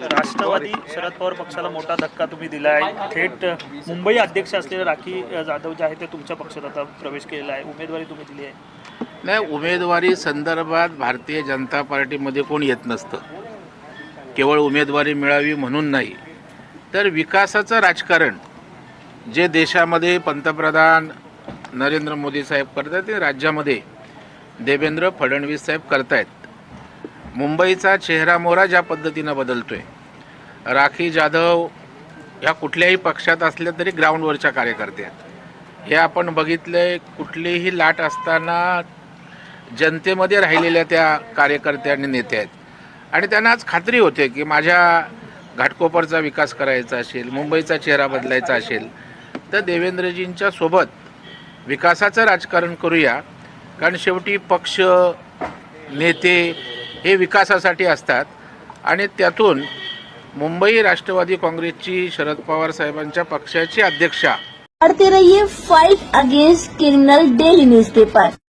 राष्ट्रवादी शरद पवार पक्षाला मोठा धक्का तुम्ही दिला आहे। थेट मुंबई अध्यक्ष असलेले राखी जाधव जे आहे ते तुमच्या पक्षात आता प्रवेश केलेला आहे, उमेदवारी तुम्ही दिली आहे। नाही, उमेदवारी संदर्भात भारतीय जनता पार्टीमध्ये कोण येत नसतं। केवळ उमेदवारी मिळावी म्हणून नाही, तर विकासाचं राजकारण जे देशामध्ये पंतप्रधान नरेंद्र मोदी साहेब करतात ते राज्यामध्ये देवेंद्र फडणवीस साहेब करतायत। मुंबईचा चेहरा मोहरा ज्या पद्धतीनं बदलतोय, राखी जाधव ह्या कुठल्याही पक्षात असल्या तरी ग्राउंडवरच्या कार्यकर्ते आहेत। हे आपण बघितलंय, कुठलीही लाट असताना जनतेमध्ये राहिलेल्या त्या कार्यकर्त्या आणि नेत्या आहेत आणि त्यांना आज खात्री होते की माझ्या घाटकोपरचा विकास करायचा असेल, मुंबईचा चेहरा बदलायचा असेल तर देवेंद्रजींच्या सोबत विकासाचं राजकारण करूया। कारण शेवटी पक्ष नेते हे विकासासाठी असतात आणि त्यातून मुंबई राष्ट्रवादी काँग्रेसची शरद पवार साहेबांच्या पक्षाची अध्यक्षा पढ़ते रहिए fight against criminal daily newspaper.